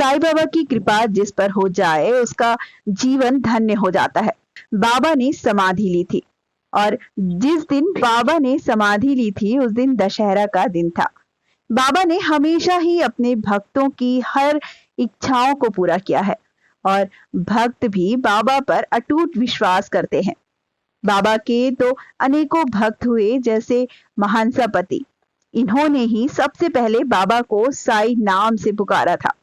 साईं बाबा की कृपा जिस पर हो जाए उसका जीवन धन्य हो जाता है। बाबा ने समाधि ली थी और जिस दिन बाबा ने समाधि ली थी उस दिन दशहरा का दिन था। बाबा ने हमेशा ही अपने भक्तों की हर इच्छाओं को पूरा किया है और भक्त भी बाबा पर अटूट विश्वास करते हैं। बाबा के तो अनेकों भक्त हुए, जैसे महांसापति। इन्होंने ही सबसे पहले बाबा को साईं नाम से पुकारा था।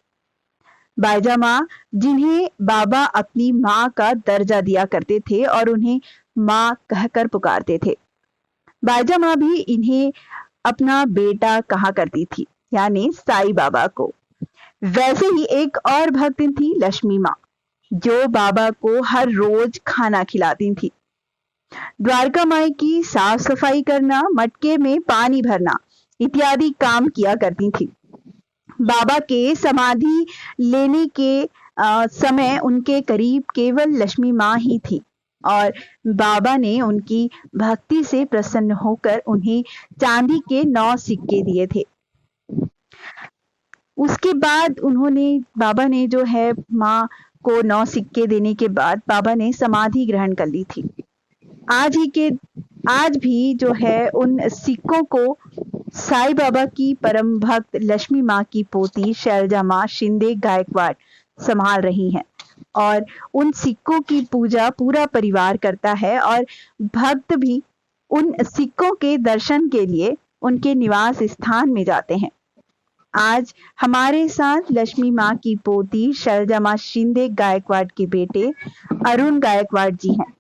बाईजा माँ, जिन्हें बाबा अपनी माँ का दर्जा दिया करते थे और उन्हें माँ कहकर पुकारते थे। बाईजा माँ भी इन्हें अपना बेटा कहा करती थी, यानी साईं बाबा को। वैसे ही एक और भक्त थी लक्ष्मी माँ, जो बाबा को हर रोज खाना खिलाती थी। द्वारका माई की साफ सफाई करना, मटके में पानी भरना इत्यादि काम किया करती थी। बाबा के समाधि लेने के समय उनके करीब केवल लक्ष्मी माँ ही थी और बाबा ने उनकी भक्ति से प्रसन्न होकर उन्हें चांदी के 9 सिक्के दिए थे। उसके बाद बाबा ने जो है माँ को 9 सिक्के देने के बाद बाबा ने समाधि ग्रहण कर ली थी। आज भी जो है उन सिक्कों को साईं बाबा की परम भक्त लक्ष्मी माँ की पोती शैलजा माँ शिंदे गायकवाड़ संभाल रही हैं और उन सिक्कों की पूजा पूरा परिवार करता है और भक्त भी उन सिक्कों के दर्शन के लिए उनके निवास स्थान में जाते हैं। आज हमारे साथ लक्ष्मी माँ की पोती शैलजा माँ शिंदे गायकवाड़ के बेटे अरुण गायकवाड़ जी हैं।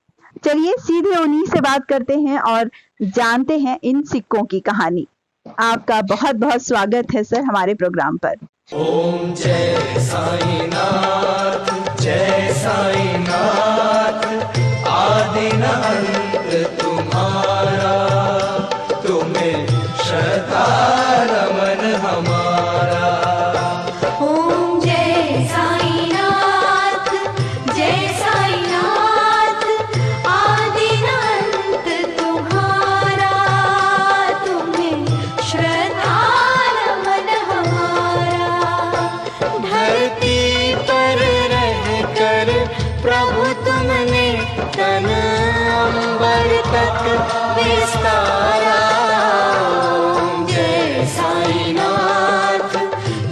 चलिए सीधे उन्हीं से बात करते हैं और जानते हैं इन सिक्कों की कहानी। आपका बहुत बहुत स्वागत है सर हमारे प्रोग्राम पर। ओम जय साईनाथ, जय साईनाथ। आदि न अंत तुम्हारा, तुम्हें श्रद्धा रमन हमारा। ओम जय साईनाथ, जय साईनाथ। आदि न अंत तुम्हारा, तुम्हें श्रद्धा रमन हमारा। धरती पर रहकर प्रभु तुमने तन अंबर तक विस्तारा। ओम जय साईनाथ,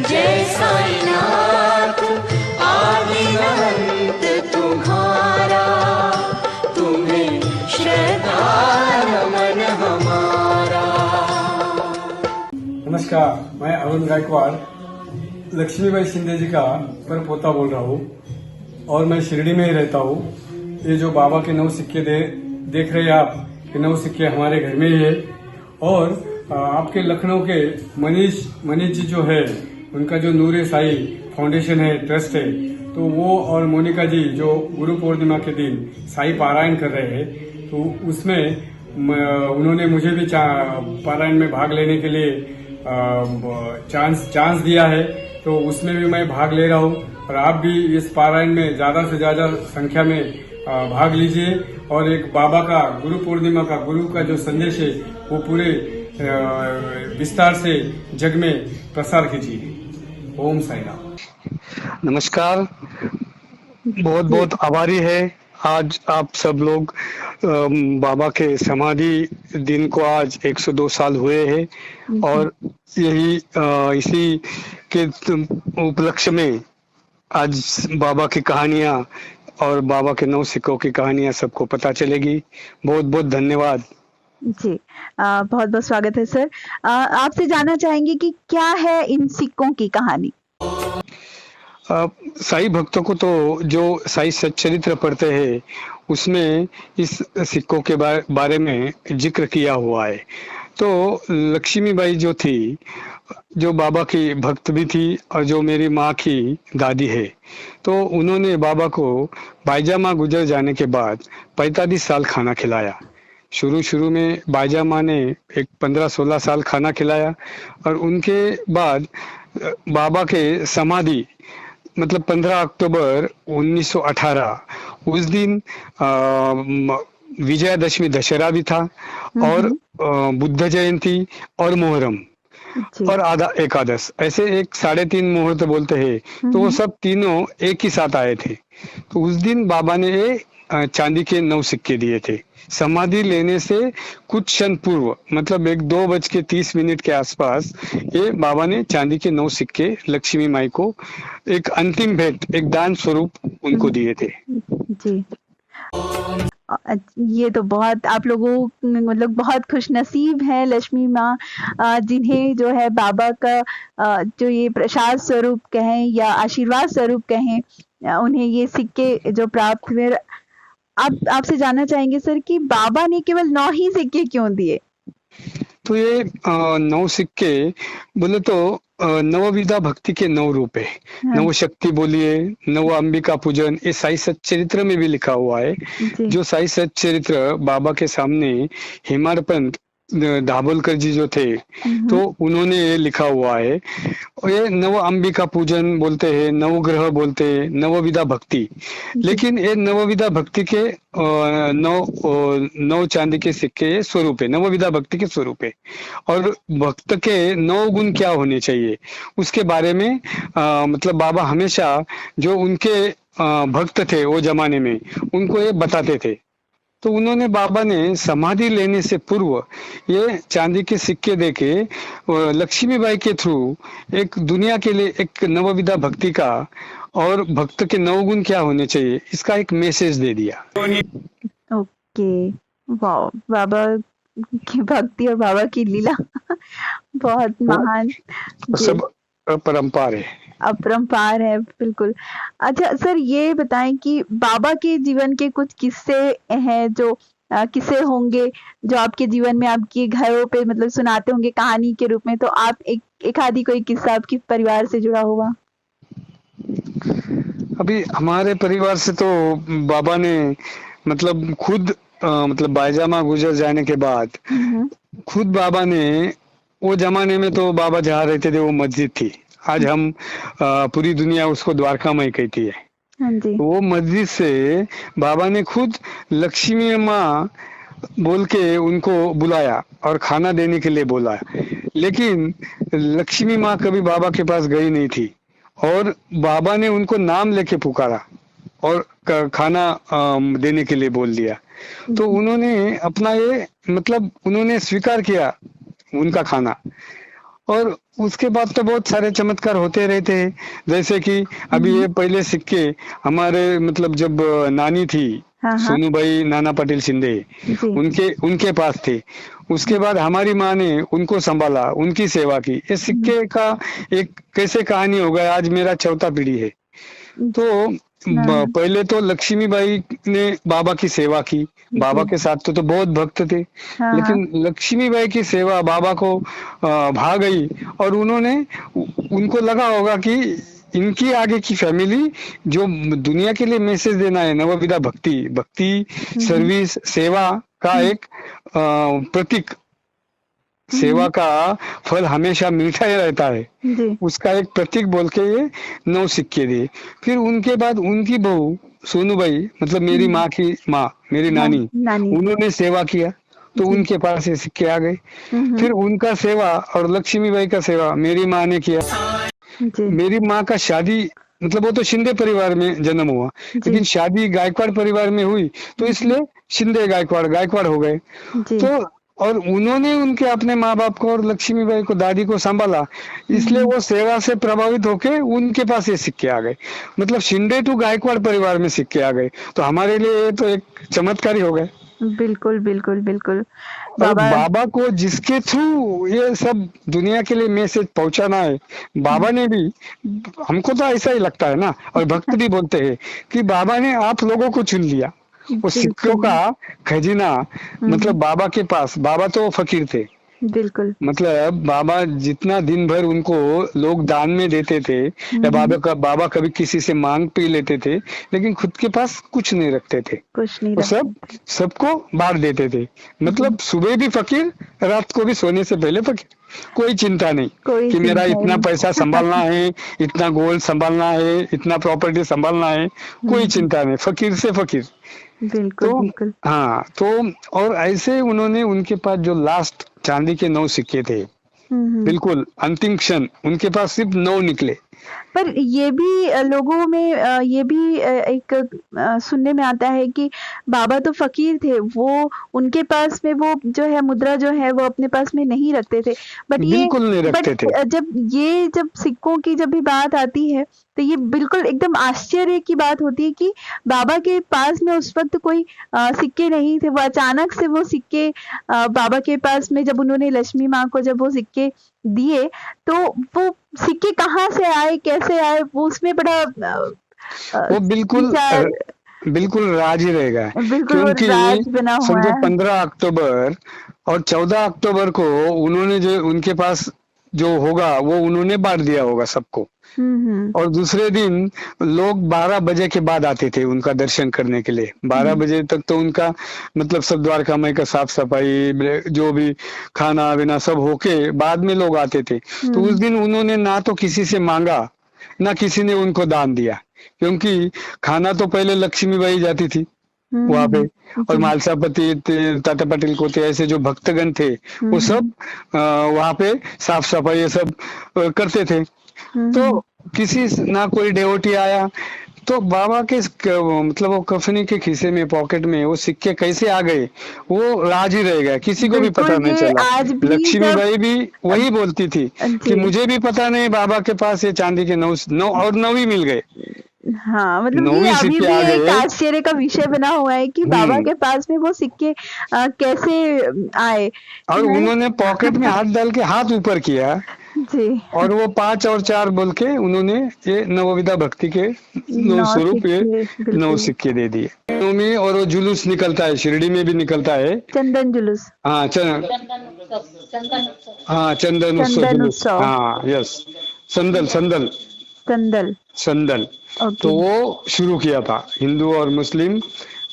जय साईनाथ। आदि न अंत तुम्हारा, तुम्हें श्रद्धा नमन हमारा। नमस्कार, मैं अरुण गायकवाड़ लक्ष्मीबाई शिंदे जी का पर पोता बोल रहा हूँ और मैं शिरडी में ही रहता हूँ। ये जो बाबा के 9 सिक्के देख रहे हैं आप, ये 9 सिक्के हमारे घर में ही है। और आपके लखनऊ के मनीष जी जो है, उनका जो नूरे साई फाउंडेशन है, ट्रस्ट है, तो वो और मोनिका जी जो गुरु पूर्णिमा के दिन साई पारायण कर रहे हैं, तो उसमें उन्होंने मुझे भी पारायण में भाग लेने के लिए चांस दिया है, तो उसमें भी मैं भाग ले रहा हूँ। और आप भी इस पारायण में ज्यादा से ज्यादा संख्या में भाग लीजिए और एक बाबा का गुरु पूर्णिमा का, गुरु का जो संदेश है वो पूरे विस्तार से जग में प्रसार कीजिए। ओम साई राम। नमस्कार, बहुत बहुत आभारी है आज आप सब लोग। बाबा के समाधि दिन को आज 102 साल हुए हैं और यही इसी के उपलक्ष्य में आज बाबा की कहानियां और बाबा के 9 सिक्कों की कहानियां सबको पता चलेगी। बहुत बहुत धन्यवाद जी। बहुत बहुत स्वागत है सर। आपसे जानना चाहेंगे कि क्या है इन सिक्कों की कहानी। साई भक्तों को तो जो साई सच्चरित्र पढ़ते हैं उसमें इस सिक्कों के बारे में जिक्र किया हुआ है। तो लक्ष्मीबाई जो थी, जो बाबा की भक्त भी थी और जो मेरी माँ की दादी है, तो उन्होंने बाबा को बाईजा माँ गुजर जाने के बाद 45 साल खाना खिलाया। शुरू में बाईजा माँ ने एक 15-16 साल खाना खिलाया और उनके बाद बाबा के समाधि मतलब 15 अक्टूबर 1918 उस दिन विजयादशमी दशहरा भी था और बुद्ध जयंती और मोहर्रम जी। और आधा एकादश, ऐसे एक 3.5 मुहूर्त बोलते हैं। तो वो सब तीनों एक ही साथ आए थे। तो उस दिन बाबा ने ये चांदी के 9 सिक्के दिए थे। समाधि लेने से कुछ क्षण पूर्व, मतलब 2:30 के आसपास, ये बाबा ने चांदी के 9 सिक्के लक्ष्मी माई को एक अंतिम भेंट, एक दान स्वरूप उनको दिए थे। जी। ये तो बहुत आप लोगों मतलब बहुत खुशनसीब है लक्ष्मी माँ, जिन्हें जो है बाबा का जो ये प्रसाद स्वरूप कहें या आशीर्वाद स्वरूप कहें, उन्हें ये सिक्के जो प्राप्त हुए। आप आपसे जानना चाहेंगे सर कि बाबा ने केवल 9 ही सिक्के क्यों दिए? तो ये 9 सिक्के बोले तो नवविधा भक्ति के 9 रूप है। हाँ। नव शक्ति बोलिए, नव अंबिका पूजन, ये साई सच्चरित्र में भी लिखा हुआ है। जी। जो साई सच्चरित्र बाबा के सामने हेमाड पंत दाभोलकर जी जो थे, तो उन्होंने ये लिखा हुआ है। और ये नव अंबिका पूजन बोलते हैं, नवग्रह बोलते हैं, नवविधा भक्ति। लेकिन ये नवविधा भक्ति के नौ चांदी के सिक्के ये स्वरूप है, नवविधा भक्ति के स्वरूप है। और भक्त के 9 गुण क्या होने चाहिए उसके बारे में मतलब बाबा हमेशा जो उनके भक्त थे वो जमाने में, उनको ये बताते थे। तो उन्होंने, बाबा ने समाधि लेने से पूर्व ये चांदी के सिक्के देके लक्ष्मीबाई के थ्रू एक दुनिया के लिए एक नवविधा भक्ति का और भक्त के 9 गुण क्या होने चाहिए इसका एक मैसेज दे दिया। ओके, वाह, बाबा की भक्ति और बाबा की लीला बहुत महान, जी, सब परंपार है, अपरंपार है, बिल्कुल। अच्छा सर, ये बताएं कि बाबा के जीवन के कुछ किस्से हैं जो किस्से होंगे जो आपके जीवन में आपके घरों पे मतलब सुनाते होंगे कहानी के रूप में, तो आप एक आदि कोई किस्सा आपके परिवार से जुड़ा हुआ? अभी हमारे परिवार से तो बाबा ने मतलब खुद मतलब बायजामा गुजर जाने के बाद खुद बाबा ने, वो जमाने में तो बाबा जहाँ रहते थे वो मस्जिद थी, आज हम पूरी दुनिया उसको द्वारकामय कहती है। हाँ जी। वो मस्जिद से बाबा ने खुद लक्ष्मी माँ बोल के उनको बुलाया और खाना देने के लिए बोला, लेकिन लक्ष्मी माँ कभी बाबा के पास गई नहीं थी और बाबा ने उनको नाम लेके पुकारा और खाना देने के लिए बोल दिया। तो उन्होंने अपना ये मतलब उन्होंने स्वीकार किया उनका खाना। और उसके बाद तो बहुत सारे चमत्कार होते रहते हैं, जैसे कि अभी ये पहले सिक्के हमारे मतलब जब नानी थी सोनूबाई नाना पटेल शिंदे, उनके पास थे। उसके बाद हमारी माँ ने उनको संभाला, उनकी सेवा की। ये सिक्के का एक कैसे कहानी हो गया, आज मेरा 4था पीढ़ी है। तो पहले तो लक्ष्मीबाई ने बाबा की सेवा की, बाबा के साथ तो बहुत भक्त थे, लेकिन लक्ष्मीबाई की सेवा बाबा को भा गई और उनको लगा होगा कि इनकी आगे की फैमिली जो दुनिया के लिए मैसेज देना है, नवविधा भक्ति सर्विस सेवा का एक प्रतीक, सेवा का फल हमेशा मीठा ही रहता है, उसका एक प्रतीक बोल के ये 9 सिक्के दिए। फिर उनके बाद उनकी बहू सोनूबाई मतलब मेरी माँ की माँ, मेरी नानी, उन्होंने सेवा किया तो उनके पास ये सिक्के आ गए। फिर उनका सेवा और लक्ष्मीबाई का सेवा मेरी माँ ने किया। मेरी माँ का शादी मतलब वो तो शिंदे परिवार में जन्म हुआ, लेकिन शादी गायकवाड़ परिवार में हुई तो इसलिए शिंदे गायकवाड़ हो गए। तो और उन्होंने उनके अपने माँ बाप को और लक्ष्मीबाई को, दादी को संभाला, इसलिए वो सेवा से प्रभावित होके उनके पास ये सिक्के आ गए। मतलब शिंदे टू गायकवाड़ परिवार में सिक्के आ गए, तो हमारे लिए ये तो एक चमत्कार ही हो गए। बिल्कुल बिल्कुल बिल्कुल। बाबा को जिसके थ्रू ये सब दुनिया के लिए मैसेज पहुंचाना है, बाबा ने भी, हमको तो ऐसा ही लगता है ना, और भक्त भी बोलते हैं कि बाबा ने आप लोगों को चुन लिया। वो सिक्कों का खजीना मतलब बाबा के पास, बाबा तो फकीर थे, बिल्कुल, मतलब बाबा जितना दिन भर उनको लोग दान में देते थे या बाबा कभी किसी से मांग पी लेते थे, लेकिन खुद के पास कुछ नहीं रखते थे, सबको बांट देते थे। मतलब सुबह भी फकीर, रात को भी सोने से पहले फकीर, कोई चिंता नहीं कि मेरा इतना पैसा संभालना है, इतना गोल्ड संभालना है, इतना प्रॉपर्टी संभालना है, कोई चिंता नहीं, फकीर से फकीर। बिल्कुल। हाँ, तो और ऐसे उन्होंने उनके पास जो लास्ट चांदी के 9 सिक्के थे बिल्कुल अंतिम क्षण उनके पास सिर्फ 9 निकले। पर ये भी लोगों में ये भी एक सुनने में आता है कि बाबा तो फकीर थे, वो उनके पास में वो जो है मुद्रा जो है वो अपने पास में नहीं रखते थे। बट ये बिल्कुल नहीं रखते थे। जब सिक्कों की जब भी बात आती है तो ये बिल्कुल एकदम आश्चर्य की बात होती है कि बाबा के पास में उस वक्त कोई सिक्के नहीं थे। वो अचानक से वो सिक्के बाबा के पास में जब उन्होंने लक्ष्मी माँ को जब वो सिक्के दिए तो वो सिक्के कहाँ से आए, कैसे आए, वो उसमें बड़ा वो बिल्कुल विचार बिल्कुल राज ही रहेगा, बिल्कुल वो क्योंकि राज बना हुआ समझो है। 15 अक्टूबर और 14 अक्टूबर को उन्होंने जो उनके पास जो होगा वो उन्होंने बांट दिया होगा सबको। और दूसरे दिन लोग 12 बजे के बाद आते थे उनका दर्शन करने के लिए। 12 बजे तक तो उनका मतलब सब द्वारका माई का साफ सफाई जो भी खाना पीना सब होके बाद में लोग आते थे। तो उस दिन उन्होंने ना तो किसी से मांगा ना किसी ने उनको दान दिया, क्योंकि खाना तो पहले लक्ष्मीबाई जाती थी वहां पे, और मालसापति टाटा पाटिल को थे, ऐसे जो भक्तगण थे वो सब वहां पे साफ सफाई ये सब करते थे। तो किसी ना कोई डेवोटी आया तो बाबा के मतलब वो कफनी के खीसे में पॉकेट में वो सिक्के कैसे आ गए वो राज ही रहेगा, किसी को भी पता नहीं चला। आज भी लक्ष्मीबाई भी वही बोलती थी कि मुझे भी पता नहीं, बाबा के पास ये चांदी के 9 और 9 ही मिल गए। हाँ, मतलब ये 9वीं अभी सिक्के भी आ एक गए। आश्चर्य का विषय बना हुआ है कि बाबा के पास में वो सिक्के कैसे आए। और उन्होंने पॉकेट में हाथ डाल के हाथ ऊपर किया जी, और वो 5 और 4 बोल के उन्होंने ये नवविधा भक्ति के 9 स्वरूप ये 9 सिक्के दे दिए। नवमी और वो जुलूस निकलता है, शिरडी में भी निकलता है। चंदन जुलूस। हाँ चंदन चंदन जुलूस। उत्सव। हाँ यस, संदल संदल संदल। संदल। ओके। तो वो शुरू किया था हिंदू और मुस्लिम,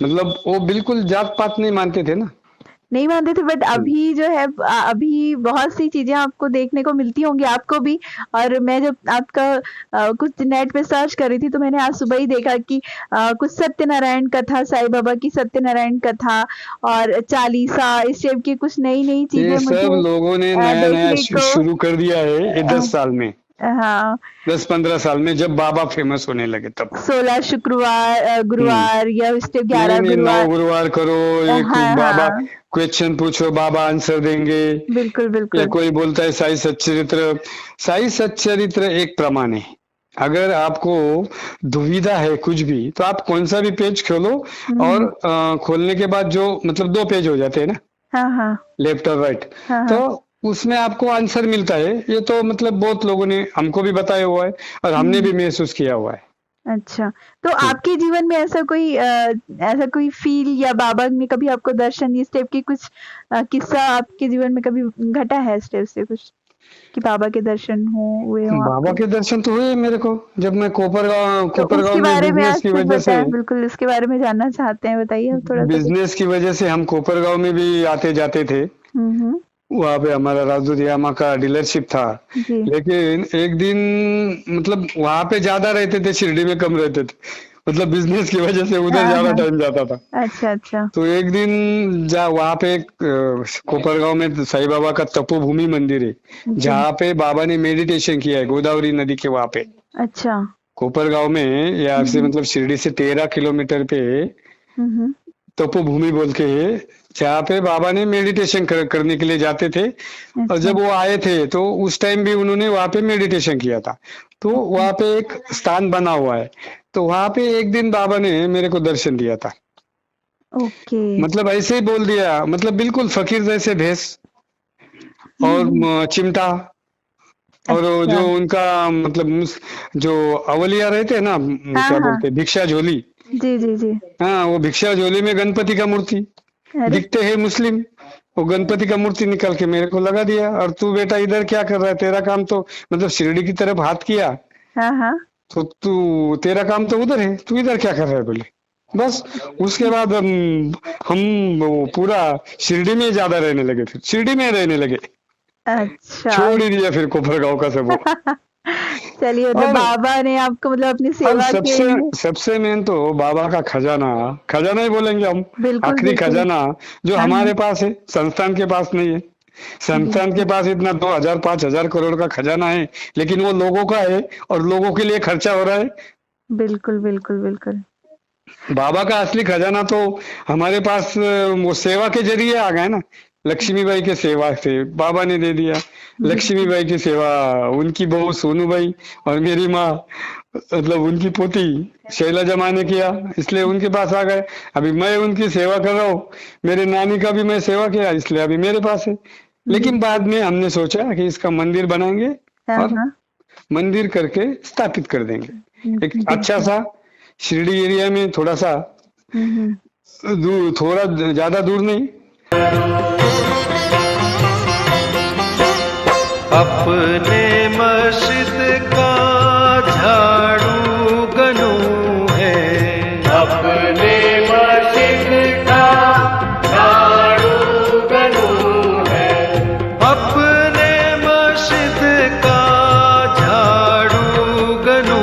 मतलब वो बिल्कुल जात पात नहीं मानते थे ना, नहीं मानते थे। बट अभी जो है अभी बहुत सी चीजें आपको देखने को मिलती होंगी, आपको भी। और मैं जब आपका कुछ नेट पे सर्च कर रही थी तो मैंने आज सुबह ही देखा कि कुछ सत्यनारायण कथा, साईं बाबा की सत्यनारायण कथा और चालीसा, इस टाइप की कुछ नई नई चीजें ये मुझे सब लोगों ने नया नया देखने को। शुरू कर दिया है ये 10 साल में, हाँ, 10-15 साल में जब बाबा फेमस होने लगे तब। 16 शुक्रवार गुरुवार या उस टाइप 11 नहीं, 9 गुरुवार। गुरुवार करो, एक हाँ, बाबा हाँ, क्वेश्चन पूछो बाबा आंसर देंगे। बिल्कुल या बिल्कुल। कोई बोलता है साई सच्चरित्र। साई सच्चरित्र एक प्रमाण है। अगर आपको दुविधा है कुछ भी तो आप कौन सा भी पेज खोलो और खोलने के बाद जो मतलब 2 पेज हो जाते हैं ना, हाँ हाँ लेफ्ट और राइट, हाँ हाँ। तो उसमें आपको आंसर मिलता है। ये तो मतलब बहुत लोगों ने हमको भी बताया हुआ है और हमने भी महसूस किया हुआ है। अच्छा, तो आपके जीवन में ऐसा कोई फील या बाबा में कभी आपको दर्शन, इस टाइप की कुछ किस्सा आपके जीवन में कभी घटा है इस टाइप से कुछ, कि बाबा के दर्शन हुए हो बाबा आपको? के दर्शन तो हुए मेरे को जब मैं तो कोपरगांव उसके में बारे में बिजनेस आज की कुछ वजह से बताएं, बिल्कुल इसके बारे में जानना चाहते हैं, बताइए आप थोड़ा सा कुछ। बिजनेस की वजह से हम कोपरगांव में भी आते जाते थे। हम्म। वहां पे हमारा राजदूत यामा का डीलरशिप था, जी। लेकिन एक दिन मतलब वहां पे ज्यादा रहते थे, शिरडी में कम रहते थे, मतलब बिजनेस की वजह से उधर हाँ ज्यादा हाँ। टाइम जाता था। अच्छा अच्छा। तो एक दिन वहां पे कोपरगांव में साईं बाबा का तपोभूमि मंदिर है, जहाँ पे बाबा ने मेडिटेशन किया है गोदावरी नदी के वहां पे। अच्छा। कोपरगांव में यहाँ से मतलब शिरडी से 13 किलोमीटर पे हम्म। तपोभूमि बोल के है, जहाँ पे बाबा ने मेडिटेशन करने के लिए जाते थे। और जब वो आए थे तो उस टाइम भी उन्होंने वहां पे मेडिटेशन किया था। तो वहां पे एक स्थान बना हुआ है, तो वहां पे एक दिन बाबा ने मेरे को दर्शन दिया था। ओके। मतलब ऐसे ही बोल दिया, मतलब बिल्कुल फकीर जैसे भेष और चिमटा, और जो उनका मतलब जो अवलिया रहते हैं ना, क्या बोलते हैं, भिक्षा झोली। जी जी जी। हाँ, वो भिक्षा झोली में गणपति का मूर्ति, दिखते हैं मुस्लिम, वो गणपति का मूर्ति निकाल के मेरे को लगा दिया। और तू बेटा इधर क्या कर रहा है, तेरा काम तो मतलब शिरडी की तरफ हाथ किया, हाँ हाँ। तो तू तेरा काम तो उधर है, तू इधर क्या कर रहा है बोले। बस उसके बाद हम वो पूरा शिरडी में ज्यादा रहने लगे, फिर शिरडी में रहने लगे, अच्छा। छोड़ ही दिया फिर कोपरगांव का सब वो। चलिए, मतलब बाबा ने आपको मतलब अपनी और सेवा के लिए सबसे मेन तो बाबा का खजाना ही बोलेंगे हम, बिल्कुल आखिरी बिल्कुल। खजाना जो हाँ, हमारे पास है, संस्थान के पास नहीं है। संतान के पास इतना 2000 5000 करोड़ का खजाना है, लेकिन वो लोगों का है और लोगों के लिए खर्चा हो रहा है। बिल्कुल बिल्कुल बिल्कुल। बाबा का असली खजाना तो हमारे पास वो सेवा के जरिए आ गया ना। लक्ष्मीबाई के सेवा से बाबा ने दे दिया। लक्ष्मीबाई की सेवा उनकी बहू सोनूबाई और मेरी माँ मतलब उनकी पोती शैलजा माँ ने किया, इसलिए उनके पास आ गए। अभी मैं उनकी सेवा कर रहा हूँ, मेरे नानी का भी मैं सेवा किया, इसलिए अभी मेरे पास है। लेकिन बाद में हमने सोचा कि इसका मंदिर बनाएंगे हाँ और हाँ। मंदिर करके स्थापित कर देंगे एक अच्छा सा शिरडी एरिया में, थोड़ा सा दूर, थोड़ा ज्यादा दूर नहीं। अपने मस्जिद का झाड़ू गनू है, अपने मस्जिद का झाड़ू गनू है, अपने मस्जिद का झाड़ू गनू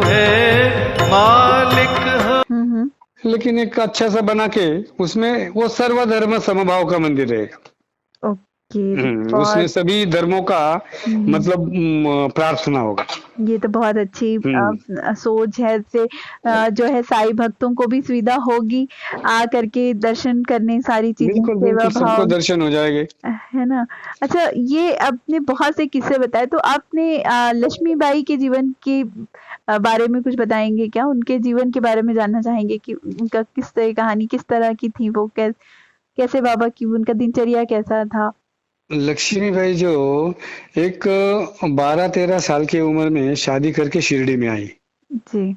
है, मालिक हम। लेकिन एक अच्छा सा बना के उसमें वो सर्वधर्म समभाव का मंदिर रहेगा। उसमें सभी धर्मों का मतलब प्रार्थना होगा। ये तो बहुत अच्छी सोच है। इससे जो है साईं भक्तों को भी सुविधा होगी आ करके दर्शन करने, सारी चीजें सेवा सबको भाव दर्शन हो जाएंगे, है ना। अच्छा, ये आपने बहुत से किस्से बताए, तो आपने लक्ष्मीबाई के जीवन के बारे में कुछ बताएंगे क्या? उनके जीवन के बारे में जानना चाहेंगे कि उनका किस तरह कहानी किस तरह की थी, वो कैसे बाबा की उनका दिनचर्या कैसा था? लक्ष्मीबाई जो एक 12-13 साल की उम्र में शादी करके शिरडी में आई जी।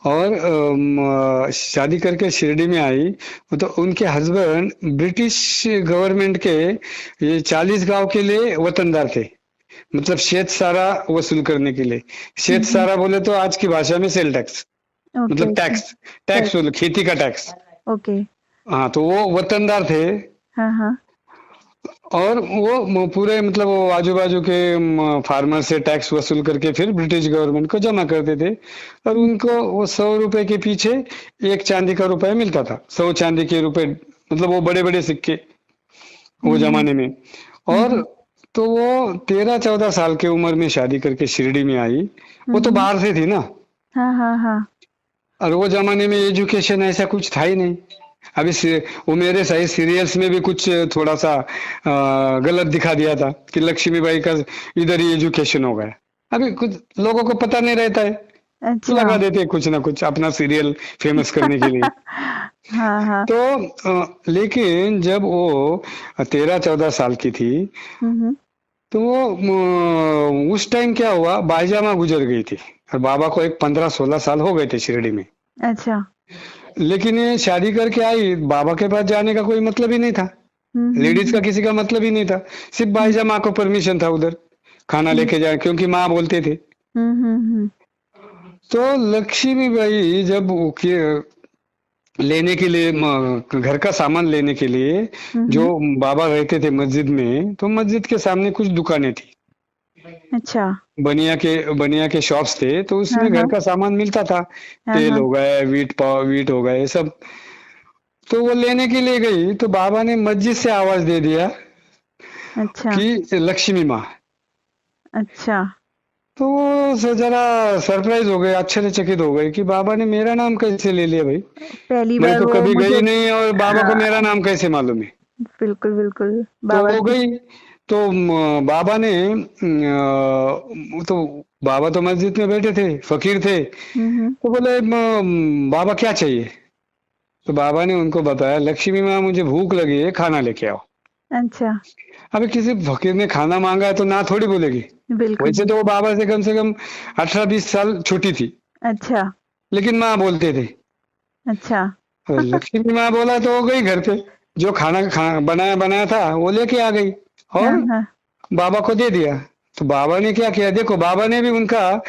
और शादी करके शिरडी में आई तो उनके हस्बैंड ब्रिटिश गवर्नमेंट के ये 40 गांव के लिए वतनदार थे, मतलब शेत सारा वसूल करने के लिए। शेत सारा बोले तो आज की भाषा में सेल टैक्स, मतलब टैक्स खेती का टैक्स। ओके। हाँ, तो वो वतनदार थे। हाँ हाँ। और वो पूरे मतलब वो आजू बाजू के फार्मर से टैक्स वसूल करके फिर ब्रिटिश गवर्नमेंट को जमा करते थे। और उनको वो 100 रुपए के पीछे 1 चांदी का रुपया मिलता था। 100 चांदी के रुपए, मतलब वो बड़े बड़े सिक्के वो जमाने में। और तो वो 13-14 साल की उम्र में शादी करके शिरडी में आई। वो तो बाहर से थी ना। हाँ हाँ हाँ। और वो जमाने में एजुकेशन ऐसा कुछ था ही नहीं। अभी वो मेरे सही सीरियल्स में भी कुछ थोड़ा सा गलत दिखा दिया था कि लक्ष्मीबाई का इधर ही एजुकेशन हो गया। अभी कुछ लोगों को पता नहीं रहता है, अच्छा। लगा देते कुछ ना कुछ अपना सीरियल फेमस करने के लिए। हाँ हाँ। तो लेकिन जब वो 13-14 साल की थी तो वो उस टाइम क्या हुआ, बाईजामा गुजर गई थी और बाबा को एक 15-16 साल हो गए थे शिरडी में। अच्छा। लेकिन ये शादी करके आई, बाबा के पास जाने का कोई मतलब ही नहीं था। लेडीज का किसी का मतलब ही नहीं था, सिर्फ बाईजा माँ को परमिशन था उधर खाना लेके जाए, क्योंकि माँ बोलते थे। तो लक्ष्मीबाई जब लेने के लिए घर का सामान लेने के लिए जो बाबा रहते थे मस्जिद में, तो मस्जिद के सामने कुछ दुकानें थी। अच्छा। बनिया के शॉप्स थे, तो उसमें घर का सामान मिलता था। तेल हो गए, वीट हो गए, सब। तो वो लेने के लिए गई तो बाबा ने मस्जिद से आवाज दे दिया, अच्छा, कि लक्ष्मी माँ। अच्छा। तो वो जरा सरप्राइज हो गए, आश्चर्यचकित हो गए कि बाबा ने मेरा नाम कैसे ले लिया भाई, पहली मैं बार तो कभी गई मुझे नहीं और बाबा को मेरा नाम कैसे मालूम है। बिल्कुल बिल्कुल। तो बाबा हो गई। तो बाबा ने तो बाबा तो मस्जिद में बैठे थे, फकीर थे। तो बोले बाबा क्या चाहिए? तो बाबा ने उनको बताया, लक्ष्मी माँ मुझे भूख लगी है, खाना लेके आओ। अच्छा। अभी किसी फकीर ने खाना मांगा है तो ना थोड़ी बोलेगी। बिल्कुल। वैसे तो वो बाबा से कम 18-20 साल छोटी थी, अच्छा। लेकिन माँ बोलते थे। अच्छा। तो लक्ष्मी माँ बोला तो हो गई, घर पे जो खाना बनाया था वो लेके आ गई और बाबा को दे दिया। तो बाबा ने क्या किया, देखो बाबा ने भी उनका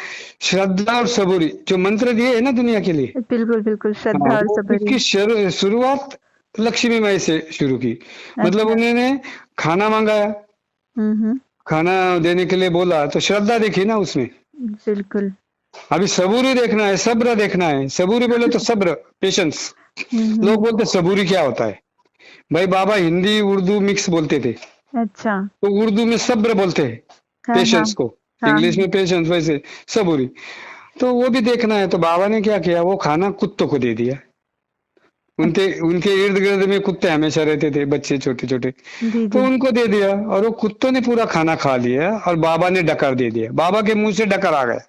श्रद्धा और सबूरी जो मंत्र दिए है ना दुनिया के लिए, बिल्कुल बिल्कुल, श्रद्धा और सबूरी। इसकी शुरुआत लक्ष्मी माई से शुरू की। मतलब उन्होंने खाना मंगाया, खाना देने के लिए बोला, तो श्रद्धा देखी ना उसमें। बिल्कुल। अभी सबूरी देखना है, सब्र देखना है। सबूरी बोले तो सब्र, पेशेंस। लोग बोलते सबूरी क्या होता है भाई, बाबा हिंदी उर्दू मिक्स बोलते थे, अच्छा। तो उर्दू में सब्र बोलते हैं हाँ, पेशेंस को, हाँ, इंग्लिश में पेशेंस, वैसे सबूरी। तो वो भी देखना है, तो बाबा ने क्या किया, वो खाना कुत्तों को दे दिया। उनके उनके इर्द गिर्द में कुत्ते हमेशा रहते थे, बच्चे छोटे छोटे, जी तो जी। उनको दे दिया और वो कुत्तों ने पूरा खाना खा लिया और बाबा ने डकर दे दिया। बाबा के मुंह से डकर आ गया,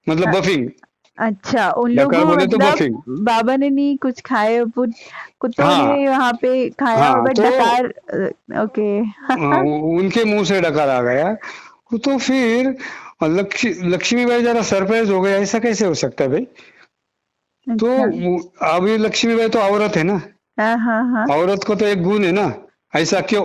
मतलब बफिंग। अच्छा, उन डकार लोगों बोले तो मतलब बफिंग। बाबा ने नहीं कुछ खाए, वो कुत्तों हाँ ने वहां पे खाया हाँ, होगा तो डकार। ओके। उनके मुंह से डकार आ गया। तो फिर लक्ष्मीबाई जरा सरप्राइज हो गया, ऐसा कैसे हो सकता है भाई। तो अच्छा। अभी लक्ष्मीबाई तो औरत है ना, हाँ हाँ हाँ। औरत को तो एक गुण है ना, ऐसा क्यों,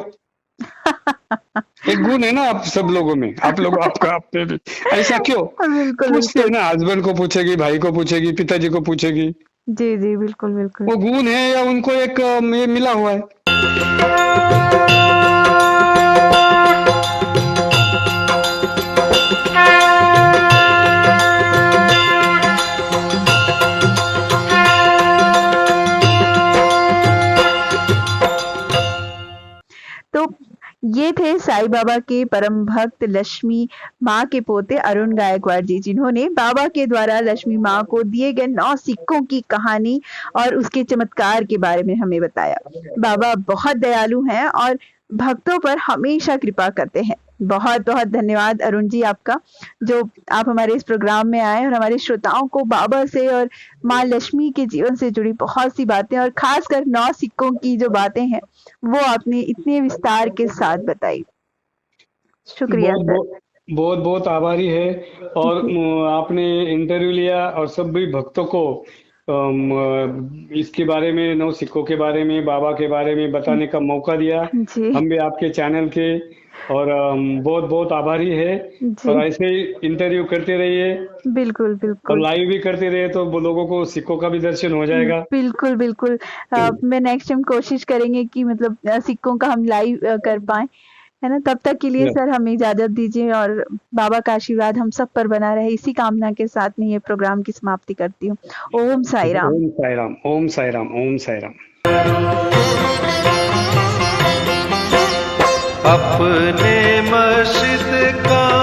एक गुण है ना आप सब लोगों में, आप लोग आपका आप पे भी, ऐसा क्यों। बिल्कुल पूछते है बिल्कुल। ना, हस्बैंड को पूछेगी, भाई को पूछेगी, पिताजी को पूछेगी। जी जी बिल्कुल बिल्कुल। वो गुण है या उनको एक ये मिला हुआ है। तो ये थे साईं बाबा के परम भक्त लक्ष्मी माँ के पोते अरुण गायकवाड़ जी, जिन्होंने बाबा के द्वारा लक्ष्मी माँ को दिए गए 9 सिक्कों की कहानी और उसके चमत्कार के बारे में हमें बताया। बाबा बहुत दयालु हैं और भक्तों पर हमेशा कृपा करते हैं। बहुत बहुत धन्यवाद अरुण जी आपका, जो आप हमारे इस प्रोग्राम में आए और हमारे श्रोताओं को बाबा से और माँ लक्ष्मी के जीवन से जुड़ी बहुत सी बातें और खासकर 9 सिक्कों की जो बातें हैं वो आपने इतने विस्तार के साथ बताई। शुक्रिया बहुत सर। बहुत बहुत बहुत आभारी है। और आपने इंटरव्यू लिया और सभी भक्तों को इसके बारे में, 9 सिक्कों के बारे में, बाबा के बारे में बताने का मौका दिया। जी हम भी आपके चैनल के और बहुत बहुत आभारी है। जी और ऐसे ही इंटरव्यू करते रहिए बिल्कुल और बिल्कुल लाइव भी करते रहिए, तो वो लोगों को सिक्कों का भी दर्शन हो जाएगा। बिल्कुल बिल्कुल। मैं नेक्स्ट टाइम कोशिश करेंगे कि मतलब सिक्कों का हम लाइव कर पाए, है ना। तब तक के लिए सर हमें इजाजत दीजिए और बाबा का आशीर्वाद हम सब पर बना रहे, इसी कामना के साथ मैं ये प्रोग्राम की समाप्ति करती हूँ। ओम साई राम। ओम साई राम, ओम साई राम, ओम साई राम। अपने मस्जिद का